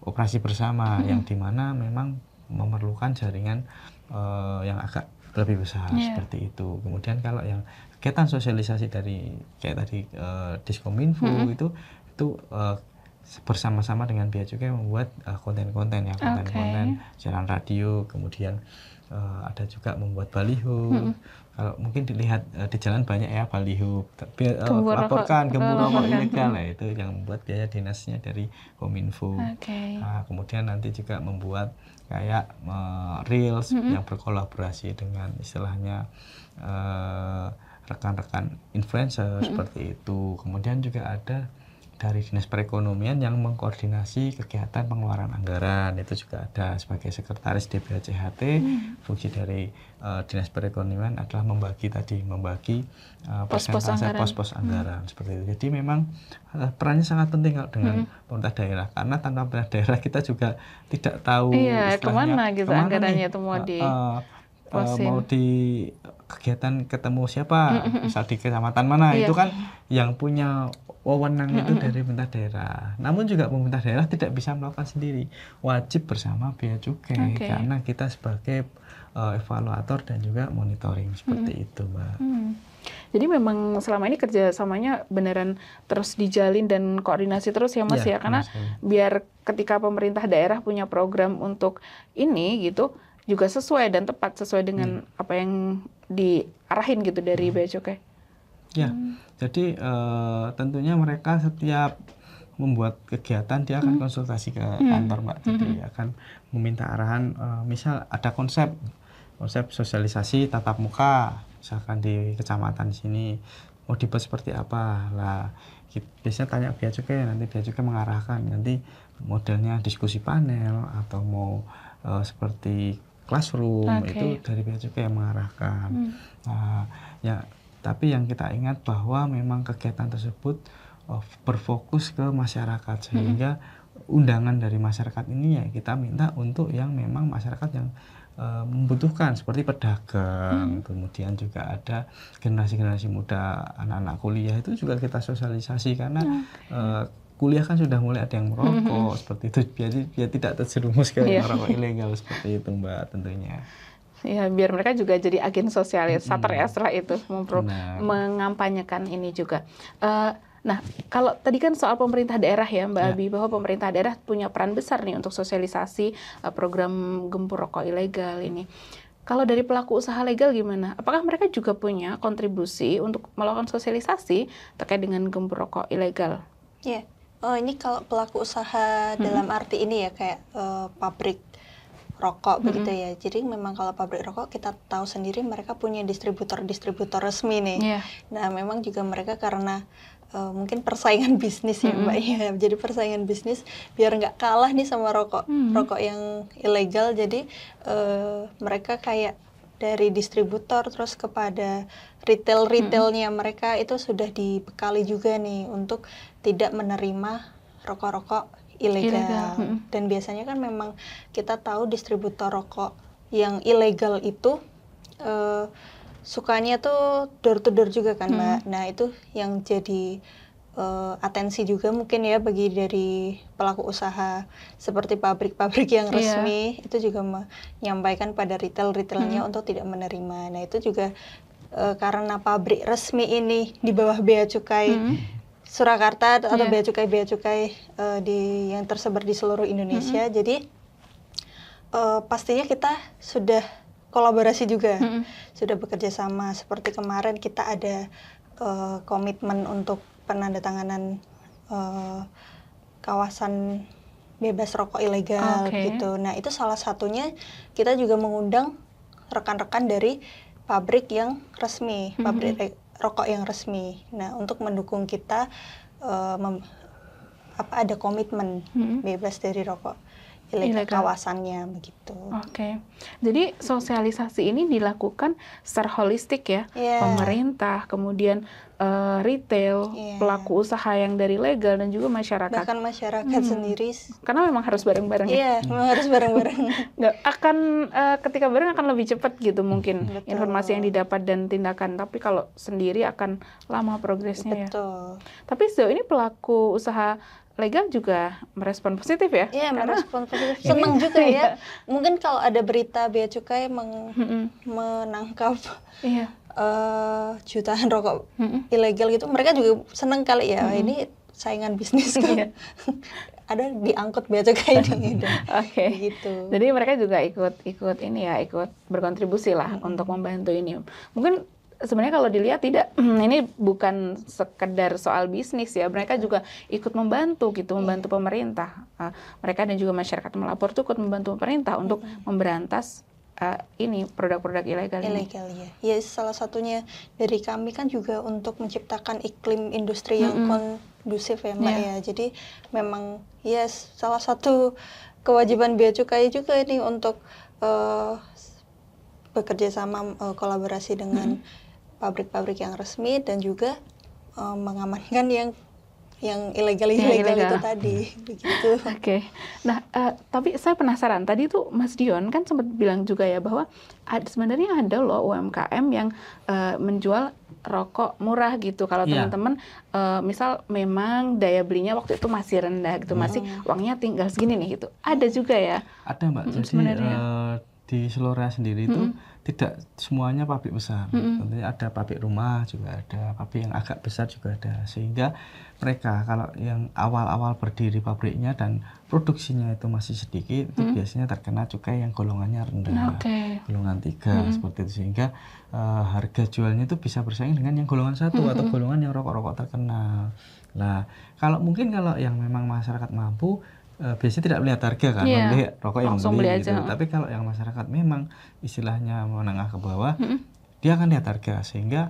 operasi bersama yang dimana memang memerlukan jaringan yang agak lebih besar seperti itu. Kemudian kalau yang kegiatan sosialisasi dari kayak tadi Diskominfo itu bersama-sama dengan Bea Cukai membuat konten-konten konten-konten siaran radio, kemudian ada juga membuat baliho. Kalau mungkin dilihat di jalan banyak ya baliho, laporkan gembur rokok ilegal, itu yang membuat biaya dinasnya dari Kominfo. Kemudian nanti juga membuat kayak reels yang berkolaborasi dengan istilahnya rekan-rekan influencer seperti itu. Kemudian juga ada dari Dinas Perekonomian yang mengkoordinasi kegiatan pengeluaran anggaran, itu juga ada sebagai sekretaris DPHJHT. Fungsi dari Dinas Perekonomian adalah membagi persentase pos-pos anggaran seperti itu. Jadi memang perannya sangat penting kalau dengan pemerintah daerah, karena tanpa pemerintah daerah kita juga tidak tahu
kemana gitu anggarannya itu
mau di kegiatan ketemu siapa, misal di kecamatan mana, itu kan yang punya wewenang itu dari pemerintah daerah. Namun juga pemerintah daerah tidak bisa melakukan sendiri, wajib bersama Bea Cukai karena kita sebagai evaluator dan juga monitoring seperti itu, Mbak.
Jadi memang selama ini kerjasamanya beneran terus dijalin dan koordinasi terus ya Mas ya, karena biar ketika pemerintah daerah punya program untuk ini gitu juga sesuai dan tepat sesuai dengan apa yang diarahin gitu dari Bea Cukai. Jadi tentunya mereka setiap membuat kegiatan dia akan konsultasi ke kantor, Mbak. Jadi akan meminta arahan, misal ada konsep sosialisasi tatap muka, misalkan di kecamatan sini mau dibuat seperti apa. Lah biasanya tanya Bea Cukai, nanti Bea Cukai mengarahkan nanti modelnya diskusi panel atau mau seperti classroom, itu dari Bea Cukai yang mengarahkan. Tapi yang kita ingat bahwa memang kegiatan tersebut berfokus ke masyarakat, sehingga undangan dari masyarakat ini ya kita minta untuk yang memang masyarakat yang membutuhkan, seperti pedagang, kemudian juga ada generasi-generasi muda, anak-anak kuliah, itu juga kita sosialisasi karena kuliah kan sudah mulai ada yang merokok seperti itu, biar tidak terjerumus ke merokok ilegal seperti itu, Mbak, tentunya. Ya, biar mereka juga jadi agen sosialisator ya setelah itu mengampanyekan ini juga. Nah, kalau tadi kan soal pemerintah daerah ya Mbak Abi, bahwa pemerintah daerah punya peran besar nih untuk sosialisasi program gempur rokok ilegal ini. Kalau dari pelaku usaha legal gimana? Apakah mereka juga punya kontribusi untuk melakukan sosialisasi terkait dengan gempur rokok ilegal?
Ini kalau pelaku usaha dalam arti ini ya kayak pabrik rokok begitu ya. Jadi memang kalau pabrik rokok kita tahu sendiri mereka punya distributor resmi nih. Nah memang juga mereka karena mungkin persaingan bisnis ya Mbak ya. Jadi persaingan bisnis biar nggak kalah nih sama rokok yang ilegal. Jadi mereka kayak dari distributor terus kepada retailnya mereka itu sudah dibekali juga nih untuk tidak menerima rokok-rokok ilegal. Dan biasanya kan memang kita tahu distributor rokok yang ilegal itu sukanya tuh door to door juga kan Mbak. Nah itu yang jadi atensi juga mungkin ya bagi dari pelaku usaha seperti pabrik-pabrik yang resmi itu juga menyampaikan pada retailnya untuk tidak menerima. Nah itu juga karena pabrik resmi ini di bawah Bea Cukai Surakarta atau bea cukai yang tersebar di seluruh Indonesia. Jadi pastinya kita sudah kolaborasi juga, sudah bekerja sama. Seperti kemarin kita ada komitmen untuk penandatanganan kawasan bebas rokok ilegal gitu. Nah itu salah satunya kita juga mengundang rekan-rekan dari pabrik yang resmi, pabrik rokok yang resmi. Nah untuk mendukung kita ada komitmen bebas dari rokok ilegal kawasannya begitu.
Jadi sosialisasi ini dilakukan secara holistik ya, pemerintah, kemudian retail, pelaku usaha yang dari legal dan juga masyarakat.
Bahkan masyarakat sendiri.
Karena memang harus bareng-bareng
ya. Memang harus bareng-bareng.
Ketika bareng akan lebih cepat gitu mungkin informasi yang didapat dan tindakan. Tapi kalau sendiri akan lama progresnya ya. Tapi sejauh ini pelaku usaha legal juga merespon positif ya?
Iya, merespon positif. Senang juga ya. Mungkin kalau ada berita Bea Cukai menangkap jutaan rokok ilegal gitu, mereka juga senang kali ya. Ini saingan bisnis kan. Ada diangkut Bea Cukai ini. Gitu.
Jadi mereka juga ikut berkontribusi lah untuk membantu ini. Mungkin sebenarnya kalau dilihat tidak, ini bukan sekedar soal bisnis ya, mereka juga ikut membantu gitu, membantu pemerintah. Mereka dan juga masyarakat melapor tuh ikut membantu pemerintah untuk memberantas ini produk-produk ilegal ini.
Ya, salah satunya dari kami kan juga untuk menciptakan iklim industri yang kondusif ya Mbak ya. Jadi memang ya salah satu kewajiban Bea Cukai juga ini untuk bekerja sama kolaborasi dengan pabrik-pabrik yang resmi dan juga mengamankan yang ilegal itu tadi begitu.
Nah, tapi saya penasaran, tadi tuh Mas Dion kan sempat bilang juga ya bahwa sebenarnya ada loh UMKM yang menjual rokok murah gitu. Kalau teman-teman misal memang daya belinya waktu itu masih rendah gitu, masih uangnya tinggal segini nih gitu. Ada juga ya?
Ada Mbak, jadi di Selora sendiri itu tidak semuanya pabrik besar. Tentunya ada pabrik rumah juga ada, pabrik yang agak besar juga ada. Sehingga mereka kalau yang awal-awal berdiri pabriknya dan produksinya itu masih sedikit, itu biasanya terkena cukai yang golongannya rendah, golongan 3 seperti itu. Sehingga harga jualnya itu bisa bersaing dengan yang golongan 1 atau golongan yang rokok-rokok terkenal. Nah, kalau yang memang masyarakat mampu, biasanya tidak melihat harga kan, melihat rokok yang beli gitu. Tapi kalau yang masyarakat memang istilahnya menengah ke bawah, dia akan lihat harga sehingga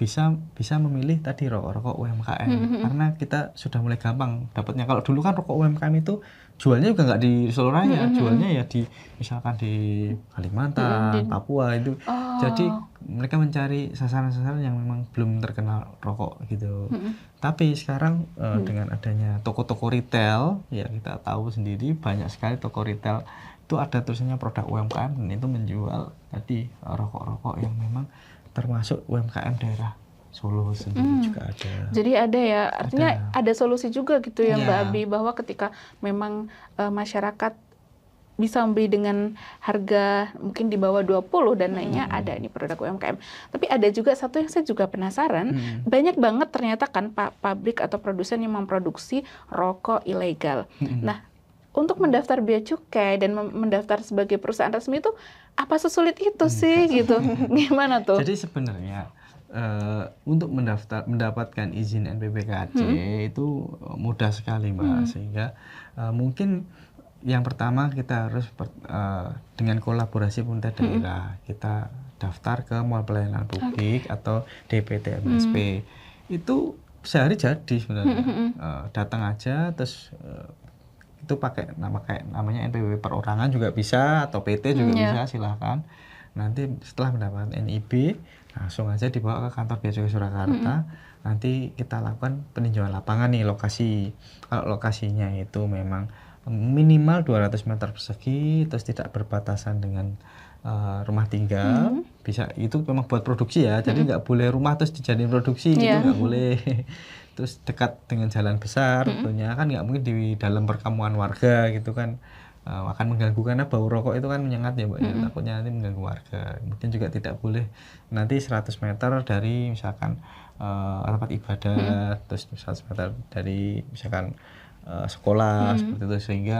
bisa memilih tadi rokok-rokok UMKM. Karena kita sudah mulai gampang dapatnya. Kalau dulu kan rokok UMKM itu jualnya juga nggak di Seloranya, jualnya ya misalkan di Kalimantan, Papua itu. Jadi mereka mencari sasaran-sasaran yang memang belum terkenal rokok gitu. Tapi sekarang dengan adanya toko-toko retail, ya kita tahu sendiri banyak sekali toko retail itu ada tulisannya produk UMKM dan itu menjual tadi rokok-rokok yang memang termasuk UMKM daerah Solo sendiri juga ada.
Jadi ada ya, artinya ada solusi juga gitu ya Mbak Abi, bahwa ketika memang masyarakat bisa membeli dengan harga mungkin di bawah 20 dan naiknya ada ini produk UMKM. Tapi ada juga satu yang saya juga penasaran, banyak banget ternyata kan pabrik atau produsen yang memproduksi rokok ilegal. Nah, untuk mendaftar Bea Cukai dan mendaftar sebagai perusahaan resmi itu apa sesulit itu sih gitu? Gimana tuh?
Jadi sebenarnya untuk mendapatkan izin NPPKJ itu mudah sekali Mbak, sehingga mungkin yang pertama kita harus dengan kolaborasi pemerintah daerah, kita daftar ke Mall Pelayanan Publik atau DPT MSP. Itu sehari jadi sebenarnya. Datang aja, terus itu pakai namanya NPWP perorangan juga bisa, atau PT juga bisa, silahkan. Nanti setelah mendapatkan NIB, langsung aja dibawa ke kantor Bea Cukai Surakarta. Nanti kita lakukan peninjauan lapangan nih lokasi. Kalau lokasinya itu memang minimal 200 meter persegi, terus tidak berbatasan dengan rumah tinggal, bisa, itu memang buat produksi ya, jadi nggak boleh rumah terus dijadiin produksi, gitu nggak boleh. Terus dekat dengan jalan besar, tentunya kan nggak mungkin di dalam perkampungan warga gitu kan, akan mengganggu karena bau rokok itu kan menyengat ya Mbak, ya, takutnya nanti mengganggu warga. Kemudian juga tidak boleh nanti 100 meter dari misalkan tempat ibadah, terus 100 meter dari misalkan sekolah, seperti itu, sehingga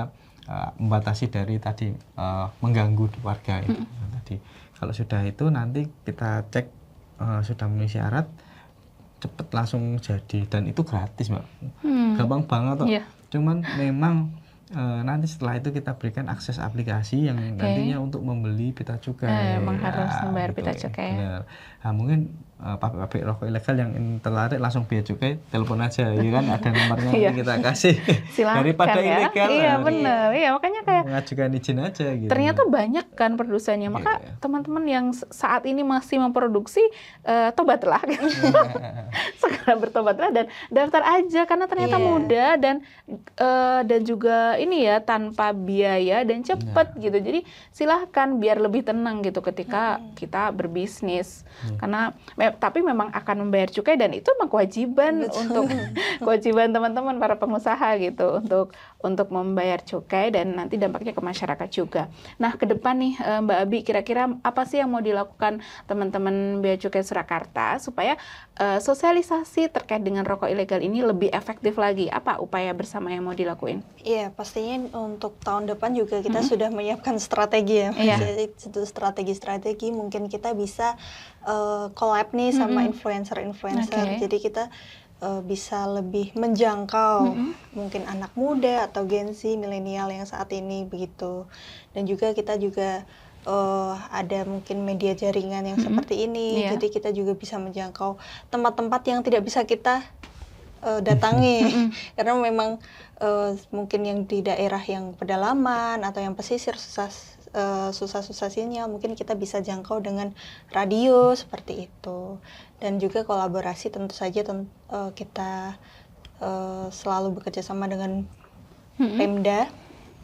membatasi dari tadi mengganggu warga itu. Tadi kalau sudah itu nanti kita cek sudah memenuhi syarat, cepet langsung jadi, dan itu gratis Mbak, gampang banget kok. Cuman memang nanti setelah itu kita berikan akses aplikasi yang nantinya untuk membeli pita cukai.
Emang harus membayar pita cukai.
Benar. Nah, mungkin pabrik rokok ilegal yang tertarik langsung Bea Cukai, telepon aja, ya kan, ada nomornya yang kita kasih.
Silahkan
Daripada
ya.
ilegal.
Iya benar. Iya, makanya kayak
mengajukan izin aja gitu.
Ternyata banyak kan produsennya. Maka teman-teman yang saat ini masih memproduksi, tobatlah. Segera bertobatlah dan daftar aja, karena ternyata mudah dan juga ini ya, tanpa biaya dan cepat gitu. Jadi silahkan biar lebih tenang gitu ketika kita berbisnis. Karena tapi memang akan membayar cukai, dan itu memang kewajiban untuk kewajiban teman-teman para pengusaha gitu untuk membayar cukai, dan nanti dampaknya ke masyarakat juga. Nah, ke depan nih Mbak Abi, kira-kira apa sih yang mau dilakukan teman-teman Bea Cukai Surakarta supaya sosialisasi terkait dengan rokok ilegal ini lebih efektif lagi? Apa upaya bersama yang mau dilakuin?
Iya, pastinya untuk tahun depan juga kita sudah menyiapkan strategi ya. Jadi itu strategi mungkin kita bisa collab nih sama influencer-influencer. Jadi kita bisa lebih menjangkau mungkin anak muda atau Gen Z, milenial yang saat ini begitu. Dan juga kita juga ada mungkin media jaringan yang seperti ini. Jadi kita juga bisa menjangkau tempat-tempat yang tidak bisa kita datangi. Karena memang mungkin yang di daerah yang pedalaman atau yang pesisir susah sinyal, mungkin kita bisa jangkau dengan radio seperti itu. Dan juga kolaborasi tentu saja kita selalu bekerja sama dengan Pemda,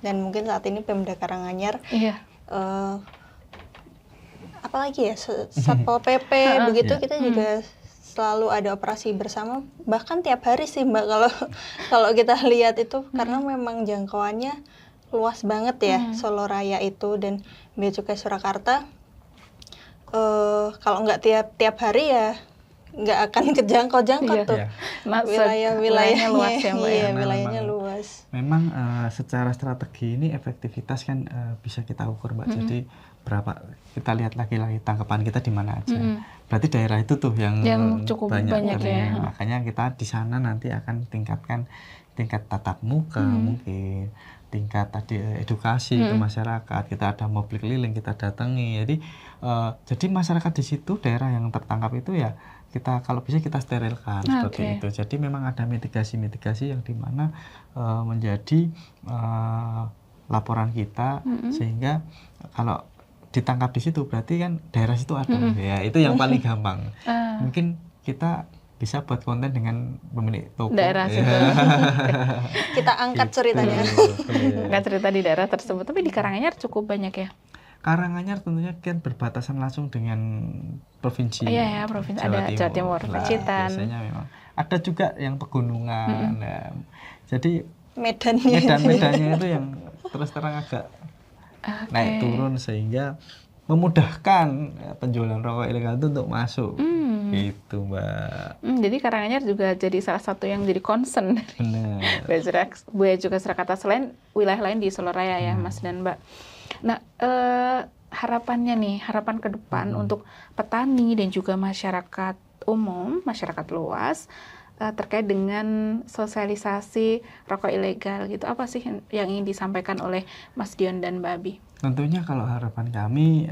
dan mungkin saat ini Pemda Karanganyar, apalagi ya, Satpol PP begitu, kita juga selalu ada operasi bersama, bahkan tiap hari sih Mbak, kalau kita lihat itu, karena memang jangkauannya luas banget ya, Solo Raya itu, dan Bea Cukai Surakarta kalau nggak tiap hari ya nggak akan kejangkau tuh. Wilayahnya luas ya Mbak. Iya, wilayahnya luas.
Memang secara strategi ini efektivitas kan bisa kita ukur Mbak. Jadi berapa, kita lihat lagi tangkapan kita di mana aja. Berarti daerah itu tuh yang
cukup banyak ya.
Makanya kita di sana nanti akan tingkatkan tingkat tatap muka, mungkin tingkat tadi edukasi ke masyarakat. Kita ada mobil keliling, kita datangi. Jadi masyarakat di situ, daerah yang tertangkap itu ya kita, kalau bisa kita sterilkan seperti itu. Jadi memang ada mitigasi yang dimana menjadi laporan kita, sehingga kalau ditangkap di situ berarti kan daerah situ ada. Ya, itu yang paling gampang. Mungkin kita bisa buat konten dengan pemilik toko
daerah situ.
Kita angkat ceritanya.
Angkat cerita di daerah tersebut. Tapi di Karanganyar cukup banyak ya.
Karanganyar tentunya kan berbatasan langsung dengan provinsi.
Iya ya, provinsi ada Jawa Timur, Pacitan.
Biasanya memang ada juga yang pegunungan. Jadi
medan-medannya
itu yang terus terang agak naik turun, sehingga memudahkan penjualan rokok ilegal itu untuk masuk. Gitu Mbak.
Jadi Karanganyar juga jadi salah satu yang jadi concern.
Benar.
Bea Cukai Surakarta, selain wilayah lain di Solo Raya ya Mas dan Mbak. Nah, harapan ke depan untuk petani dan juga masyarakat umum, masyarakat luas, terkait dengan sosialisasi rokok ilegal gitu. Apa sih yang ingin disampaikan oleh Mas Dion dan Mbak Abi?
Tentunya kalau harapan kami,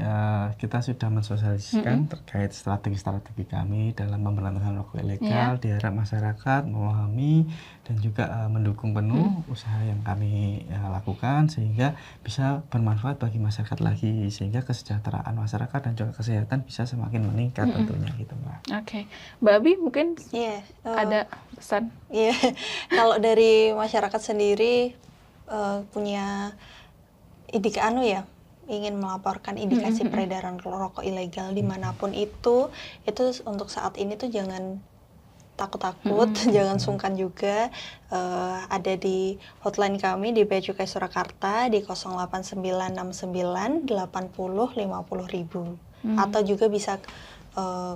kita sudah mensosialisasikan terkait strategi-strategi kami dalam pemberantasan rokok ilegal. Diharap masyarakat memahami dan juga mendukung penuh usaha yang kami lakukan sehingga bisa bermanfaat bagi masyarakat lagi, sehingga kesejahteraan masyarakat dan juga kesehatan bisa semakin meningkat tentunya gitu, Mbak.
Oke. Mbak Abi mungkin ada pesan?
Kalau dari masyarakat sendiri punya ingin melaporkan indikasi peredaran rokok ilegal dimanapun itu untuk saat ini tuh jangan takut-takut, jangan sungkan juga. Ada di hotline kami di Bea Cukai Surakarta di 08969 80 50 ribu. Atau juga bisa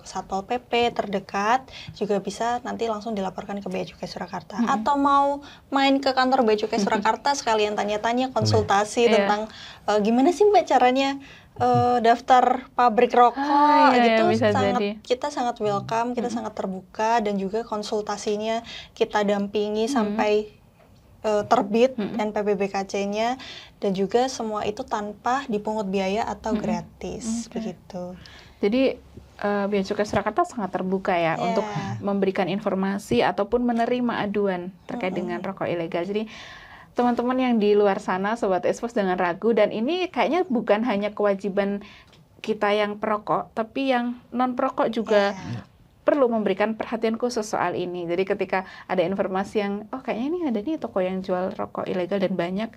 Satpol PP terdekat, juga bisa nanti langsung dilaporkan ke Bea Cukai Surakarta. Atau mau main ke kantor Bea Cukai Surakarta sekalian tanya-tanya, konsultasi tentang gimana sih Mbak caranya daftar pabrik rokok gitu. Kita sangat welcome, kita sangat terbuka, dan juga konsultasinya kita dampingi sampai terbit NPWBKC-nya, dan juga semua itu tanpa dipungut biaya atau gratis begitu.
Jadi Bea Cukai Surakarta sangat terbuka ya untuk memberikan informasi ataupun menerima aduan terkait dengan rokok ilegal. Jadi teman-teman yang di luar sana, Sobat Expos, dengan ragu, dan ini kayaknya bukan hanya kewajiban kita yang perokok, tapi yang non-perokok juga perlu memberikan perhatian khusus soal ini. Jadi ketika ada informasi yang, kayaknya ini ada nih toko yang jual rokok ilegal dan banyak,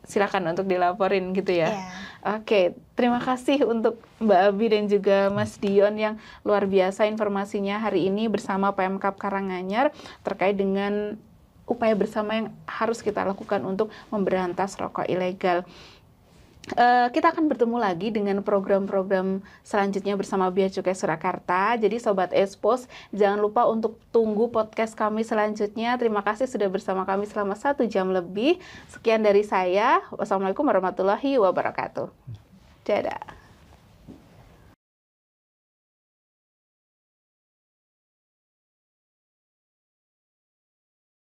silakan untuk dilaporin gitu ya. Oke, terima kasih untuk Mbak Abi dan juga Mas Dion yang luar biasa informasinya hari ini bersama Pemkab Karanganyar terkait dengan upaya bersama yang harus kita lakukan untuk memberantas rokok ilegal. Kita akan bertemu lagi dengan program-program selanjutnya bersama Bea Cukai Surakarta. Jadi Sobat Expos, jangan lupa untuk tunggu podcast kami selanjutnya. Terima kasih sudah bersama kami selama 1 jam lebih. Sekian dari saya. Wassalamualaikum warahmatullahi wabarakatuh. Dadah.